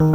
Good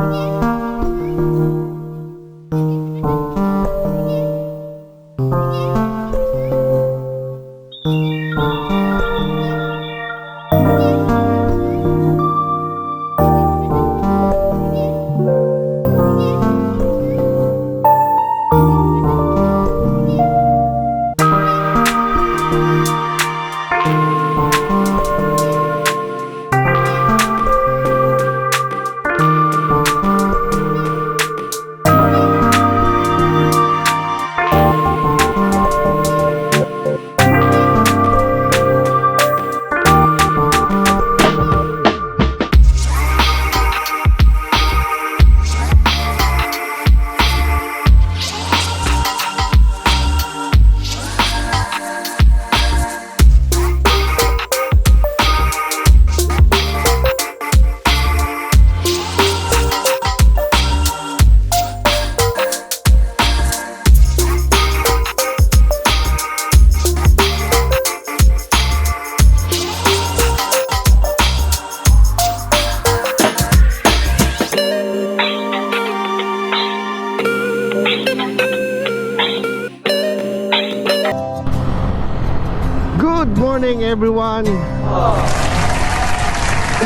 morning everyone.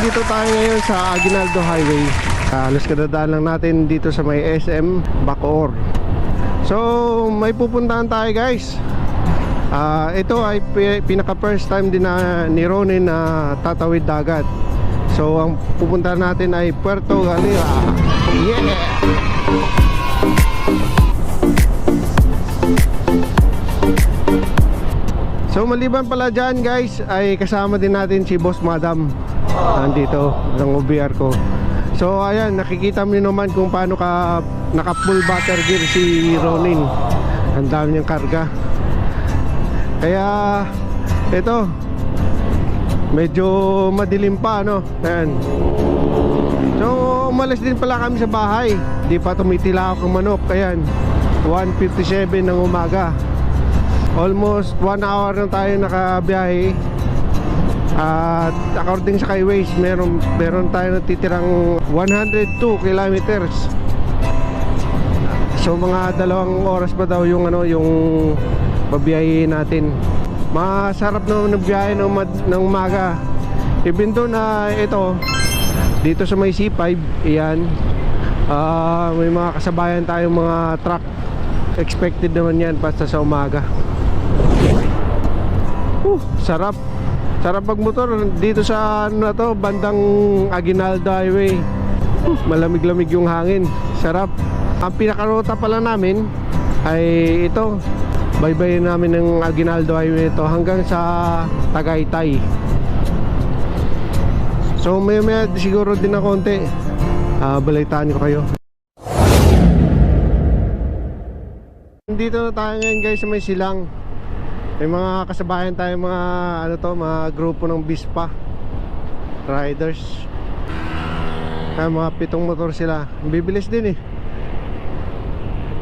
Dito tayo ngayon sa Aguinaldo Highway. Halos kadadaan lang natin dito sa may SM Bacoor. So may pupuntahan tayo guys. Ito ay pinaka first time din na ni Ronin na tatawid dagat. So ang pupuntahan natin ay Puerto Galera. Yeah! So maliban pala dyan guys, ay kasama din natin si Boss Madam nandito ng OBR ko. So ayan, nakikita mo naman kung paano naka full butter gear si Ronin. Ang dami niyang karga. Kaya ito, medyo madilim pa no. Ayan. So umalis din pala kami sa bahay. Di pa tumitila ako ng manok. Ayan, 1:57 ng umaga. Almost 1 hour na tayo nakabiyahe. At according sa Skyways, meron tayo natitirang 102 kilometers. So mga 2 oras pa daw yung babiyahe natin. Masarap na biyahe ng umaga. Even though na ito dito sa may C5, iyan, may mga kasabayan tayong mga truck. Expected naman yan basta sa umaga. Sarap. Sarap magmotor dito sa bandang Aguinaldo Highway. Malamig-lamig yung hangin. Sarap. Ang pinakaruta pala namin ay ito. Baybayin namin ng Aguinaldo Highway ito hanggang sa Tagaytay. So maya siguro din na konti. Balaitaan ko kayo. Dito na tayo ngayon guys sa may silang. May mga kasabayan tayo, mga grupo ng Bispa riders. Mga 7 motor sila. Bibilis din eh.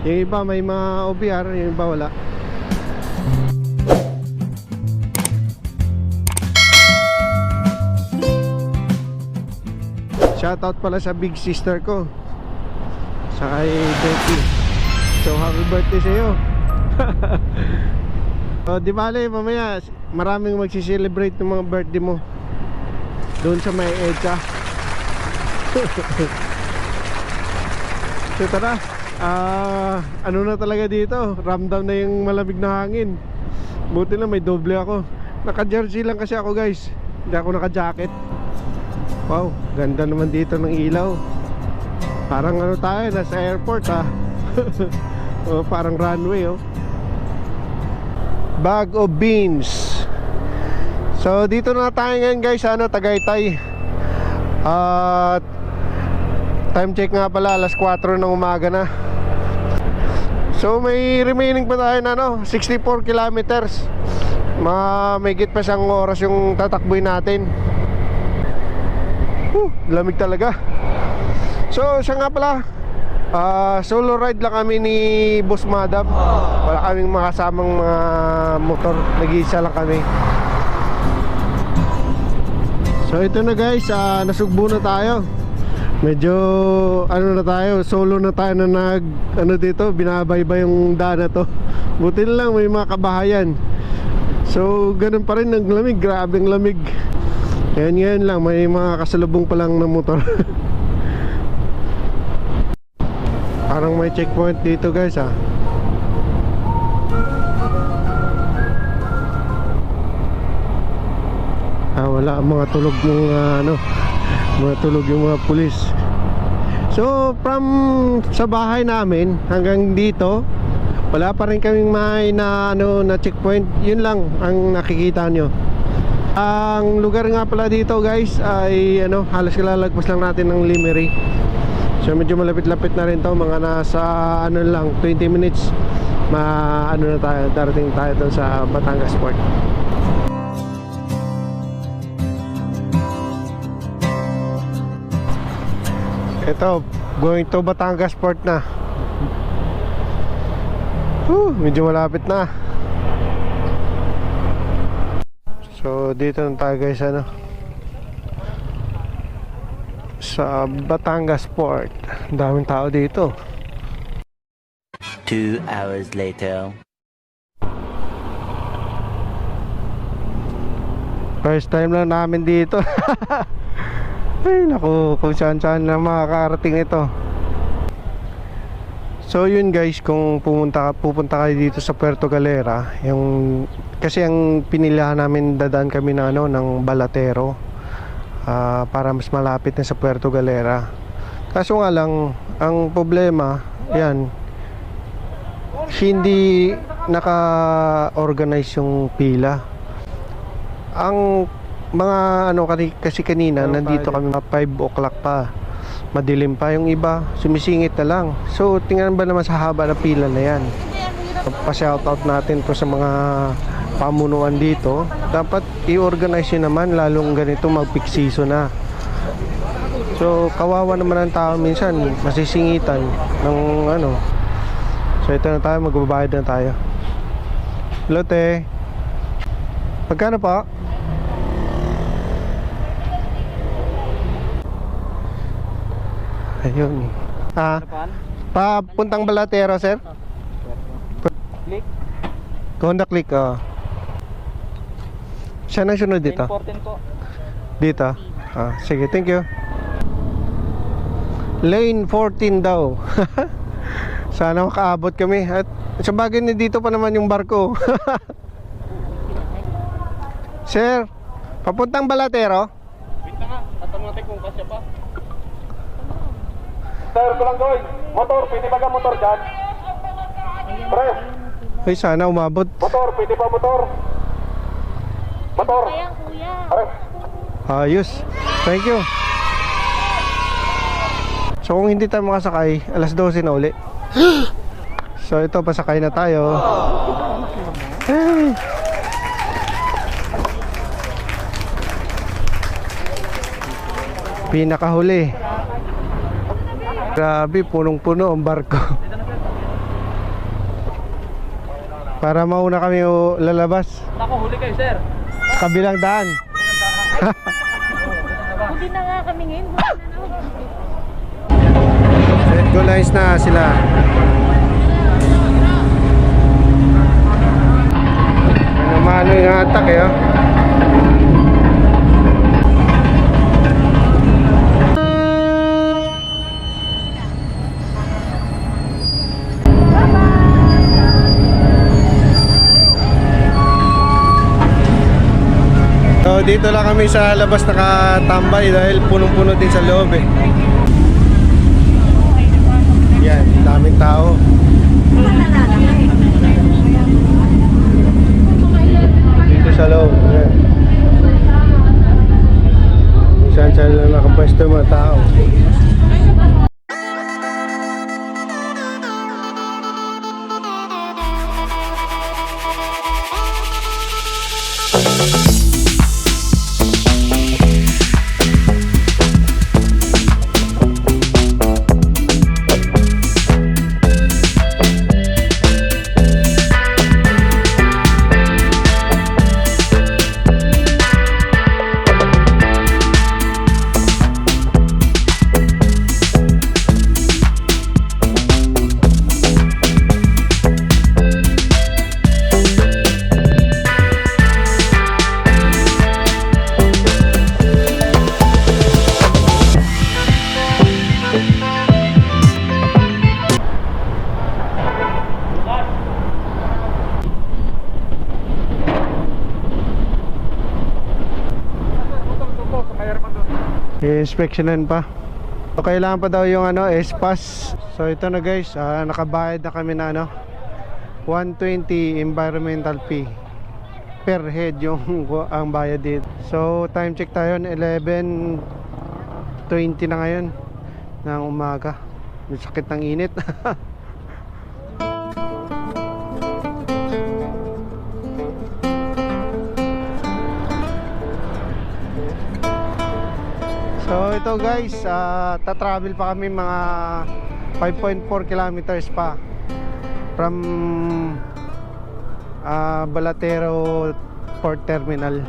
Yung iba may mga OBR, yung iba wala. Shoutout pala sa big sister ko, sa kay Betty. So happy birthday sa iyo. So, di bale, mamaya maraming magsiselebrate ng mga birthday mo doon sa may EDSA. So tara, ano na talaga dito, ramdam na yung malamig na hangin. Buti na may doble ako. Naka-jersey lang kasi ako guys, hindi ako naka-jacket. Wow, ganda naman dito ng ilaw. Parang tayo, nasa airport o, parang runway Bag of beans. So dito na tayo ngayon guys sa Tagaytay. At time check nga pala, alas 4 ng umaga na. So may remaining pa tayo na 64 kilometers. May git pa siyang oras yung tatakboy natin. Lamig talaga. So siya nga pala, solo ride lang kami ni Boss Madam. Wala kaming makasamang mga motor, nag-iisa lang kami. So ito na guys, nasugbo na tayo. Medyo ano na tayo, solo na tayo na ano dito, binabaybay yung daan na to. Buti na lang may mga kabahayan. So ganun pa rin ang lamig, grabeng lamig. Ngayon lang may mga kasalubong pa lang na motor. Parang may checkpoint dito guys ah. Wala, mga tulog yung ano, mga tulog yung mga pulis. So from sa bahay namin hanggang dito wala pa rin kaming may na ano na checkpoint. Yun lang ang nakikita nyo. Ang lugar nga pala dito guys ay ano, halos kalalagpas lang natin ng Limery. So medyo malapit-lapit na rin to, mga nasa ano lang 20 minutes ano na tayo, darating tayo doon sa Batangas Port. Ito, going to Batangas Port na. Medyo malapit na. So dito na tayo guys ano, sa Batangas Port. Daming tao dito. 2 hours later. First time lang namin dito. Ay naku, kung saan na makakarating ito. So yun guys, kung pupunta kayo dito sa Puerto Galera, kasi ang pinilihan namin, dadaan kami ng ano, ng Balatero, para mas malapit na sa Puerto Galera. Kaso nga lang, ang problema, yan, hindi naka-organize yung pila. Ang mga ano kasi kanina nandito kami 5 o'clock pa, madilim pa, yung iba sumisingit na lang. So tingnan ba naman sa haba ng pila na yan. Pa-shoutout natin to sa mga pamunuan dito. Dapat i-organize nyo naman, lalong ganito mag-peak season na. So kawawa naman ang tao, minsan masisingitan ng ano. So ito na tayo, magbabayad na tayo. Hello te, magkano pa? Ayun. Papuntang Balatero, sir? Click. Honda Click, Siya na sunod dito? 14 po. Dito? Sige, thank you. Lane 14 daw. Sana makaabot kami. At sa bagay na dito pa naman yung barko. Sir, papuntang Balatero? Wait na nga, tatanong natin kung kasya pa. Sir, Kulanggoy, motor, pwede ba ka motor dyan? Pre, Ay, sana umabot. motor, pwede ba motor? Motor. Pre, Ayos. Thank you. So kung hindi tayo makasakay, alas 12 na uli. So ito, pasakay na tayo. Ay. Pinakahuli. Grabe, punong-puno ang barko. Para mauna kami lalabas. Naku, huli kayo, sir. Kabilang daan. Hindi na nga kami ngayon. Regularize na sila. Ano yung atak eh, oh. So dito lang kami sa labas nakatambay dahil punong-puno din sa loob eh. Yan, daming tao. Dito sa loob. Yan. Saan lang nakapwesto yung mga tao. i-inspectionan pa. So, kailangan pa daw yung S-Pass. So ito na guys, nakabayad na kami na 120 environmental fee per head yung ang bayad dito. So time check tayo, 11:20 na ngayon ng umaga. May sakit ng init. So ito guys, tatravel pa kami mga 5.4 kilometers pa from Balatero Port Terminal.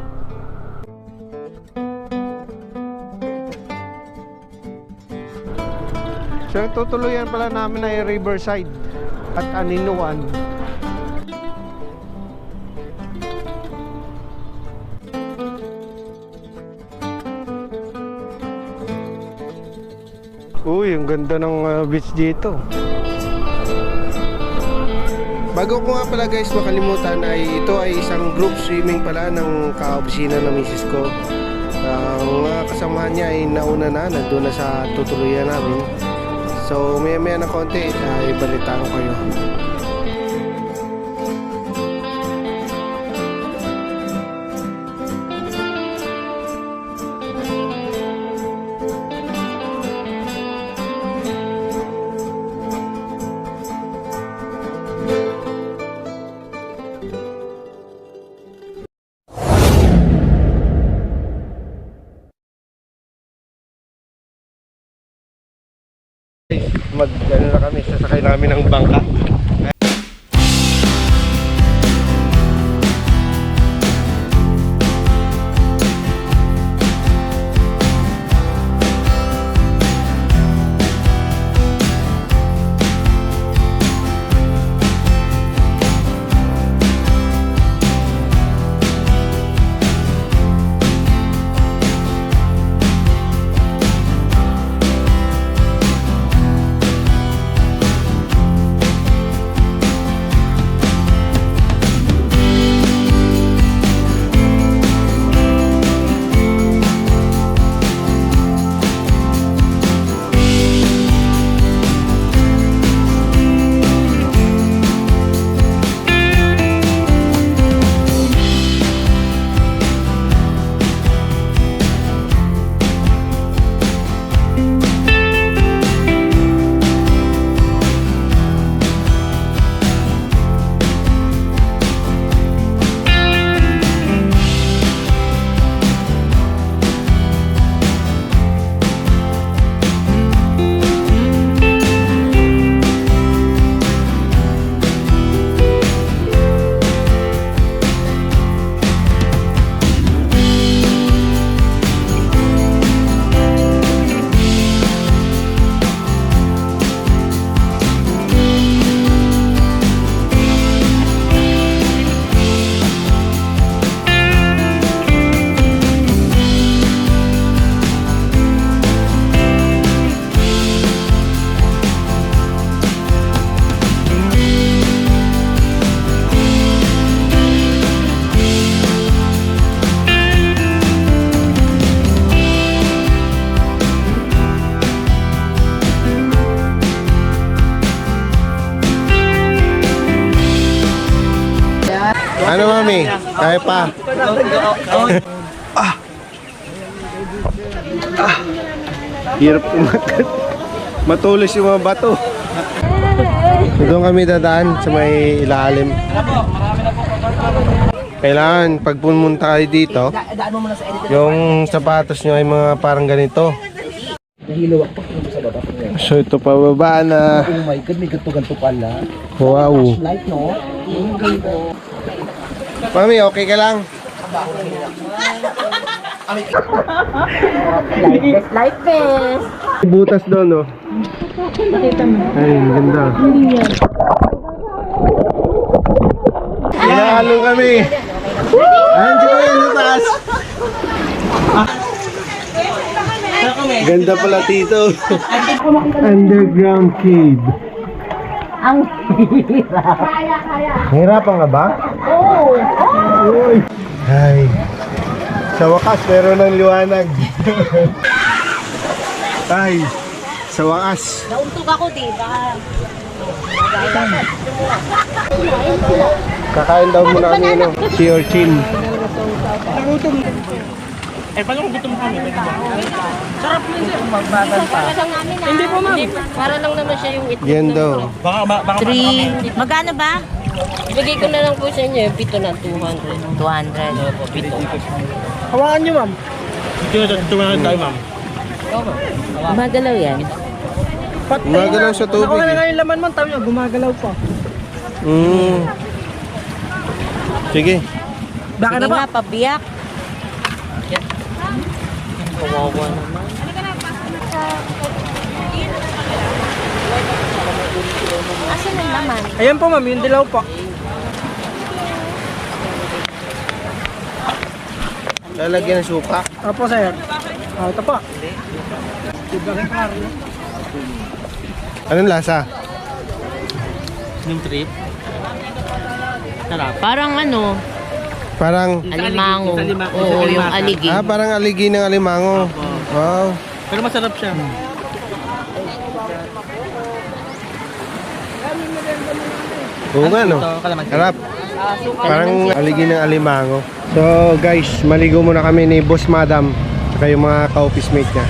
So tutuluyan pala namin ay Riverside at Aninuan. Uy, ang ganda ng beach dito. Bago ko nga pala guys makalimutan, ay ito ay isang group swimming pala ng kaopisina ng misis ko. Ang mga kasamahan niya ay nauna na, nandun na sa tutuluyan namin. So maya maya na konti, ibalitaan ko kayo. Na kami, sasakay namin ng bangka. Ano mami? Kaya pa? Hirap umakat. Matulis yung mga bato. Doon kami dadaan sa may ilalim. Kailangan pag pumunta kayo dito, yung sapatos nyo ay mga parang ganito. So ito pababa na. Oh my God, may ganto-ganto pala. Wow. Light, no? Mami, okay ka lang? Light best. Butas doon, no? Ay, ganda. Inahalong kami. Ayun, dito kayo sa taas. Ganda pala dito. Underground cave. Ang hirap. Hirapan nga ba? Oo. Uy. Ay. Sa wakas, meron ng liwanag. Ay, sa wakas. Nauntog ako, di ba? Kakain daw muna kami no, sea urchin. Eh, paano kung gutom kami? Hindi po, ma'am. Para lang naman siya yung itlog. Yan daw. Baka 3. Magkano ba? Ibigay ko na lang po sa inyo yung pito na 200. 200. Opo, pito. hawakan nyo, ma'am. Tumahan tayo, ma'am. Magalaw yan. Gumagalaw sa tubig. Nakuha na Eh. nga yung laman, man. Tayo, gumagalaw pa. Sige. Baka Sige na ba? nga, pabiyak. Kawawa naman. Asan ang laman? Ayan po, ma'am. Yung dilaw po. Lalagyan ng suka. Opo, sir. Ito po. Anong lasa? Yung trip. Sarap. Parang ano, Parang, alimango. Oo, yung aligi. parang aligi ng alimango. Wow. Pero masarap siya. Oo nga no. Harap. Parang aligi ng alimango. So guys, maligo muna kami ni Boss Madam saka yung mga ka-office mate niya.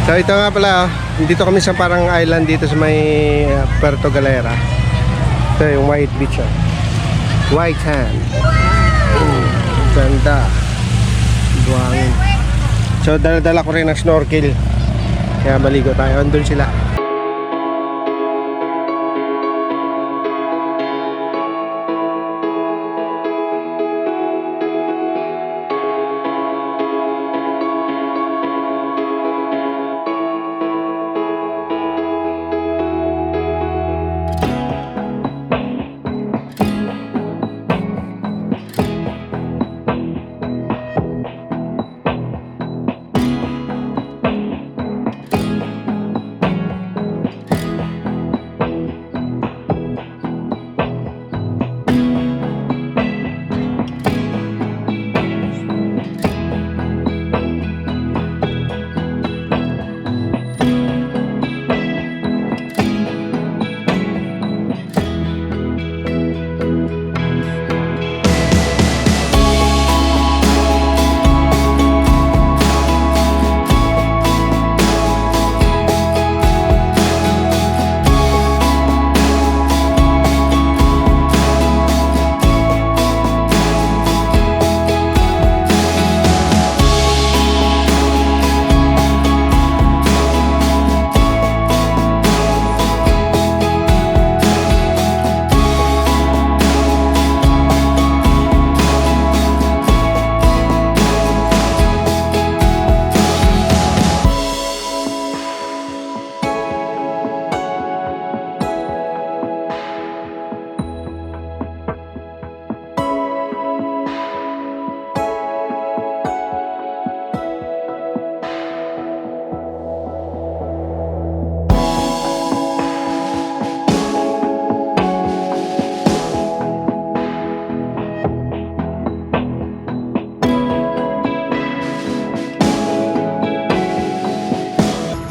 So ito nga pala, dito kami sa parang island dito sa may Puerto Galera. Ito yung White Beach. White Sand. Ganda. Buhangin. So dala-dala ko rin ng snorkel. Kaya maligo tayo. Andun sila.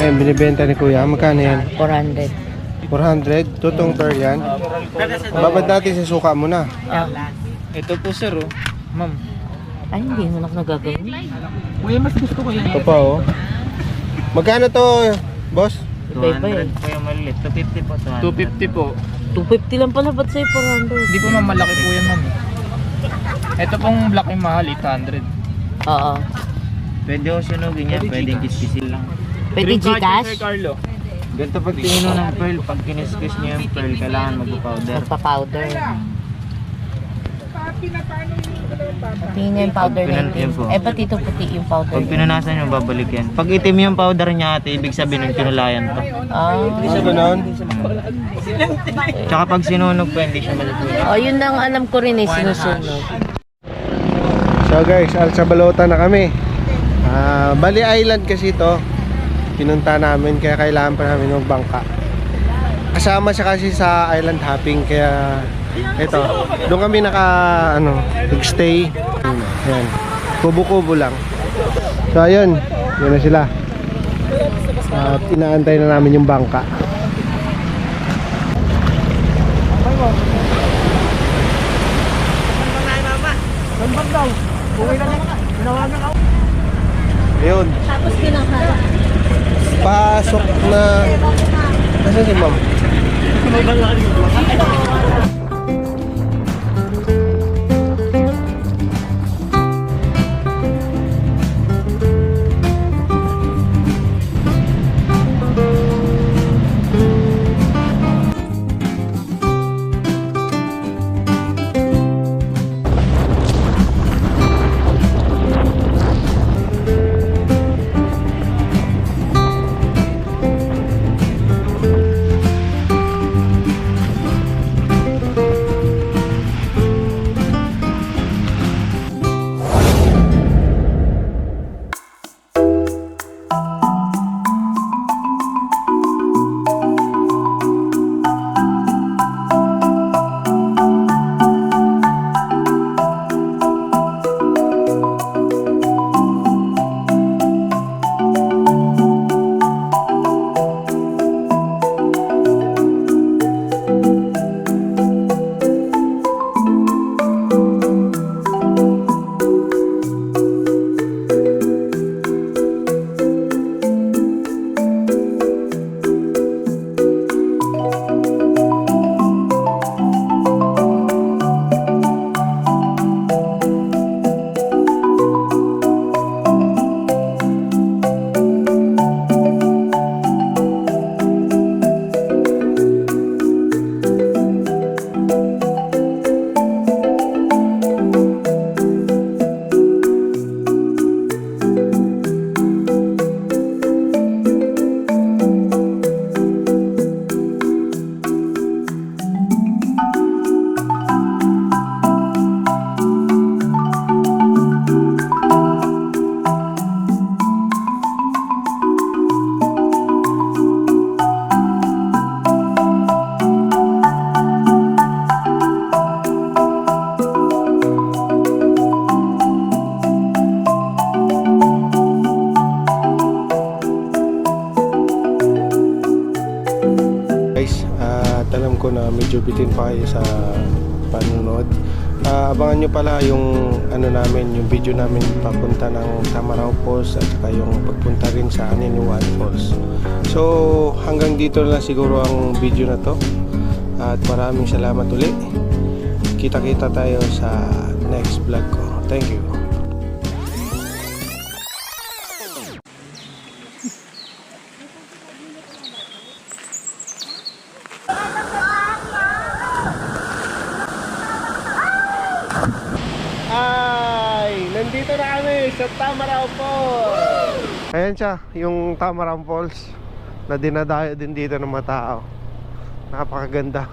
Ayan, binibenta ni Kuya. Magkano yan? 400. 400? Tutong per yan? Babad natin sa suka mo na. Ito po, sir, oh. Ma'am. Ay, hindi mo na ako nagagawin. Uy, mas gusto ko yan. Ito pa oh. Magkano to, boss? Iba-iba eh. po yung maliit. 250 po. 250 po. 250 lang pala, ba't sa'yo 400? Hindi po, ma'am. Malaki po yan, ma'am. Ito pong black yung mahal, 800. Oo. Pwede ko sunugin yan. Pwede kiskisin lang. Pwede Gcash? Sir Carlo. Ganito pag tinino ng pearl, pag kiniskis niyo yung pearl, kailangan magpa-powder. Magpa-powder. Pati niya yung powder na Yan po. Eh, pati ito puti yung powder Pag pinunasan niyo, babalik yan. Pag itim yung powder niya ate, ibig sabihin ng kinulayan to. Ah. Isa ganon? Tsaka pag sinunog po, hindi siya maluluto. Oh, yun lang alam ko rin eh, sinusunog. So guys, Alsa Balota na kami. Bali Island kasi ito. Pinunta namin kaya kailangan pa namin magbangka. Kasama siya kasi sa island hopping kaya ito, doon kami nag-stay. Ayan. Kubo-kubo lang. So ayun, yun na sila. At inaantay na namin yung bangka. Ayun, Tapos kinakala. pasok na. Nasaan si ma'am? Alam ko na medyo bitin pa kayo sa panonood. Abangan nyo pala yung ano namin, yung video namin papunta ng Tamarao Falls at saka yung pagpunta rin sa Aninuan Falls. So hanggang dito na lang siguro ang video na to. At maraming salamat uli. Kita-kita tayo sa next vlog ko. Thank you. Nandito na kami sa Tamarao Falls. Ayan siya, yung Tamarao Falls na dinadayo din dito ng mga tao. Napakaganda.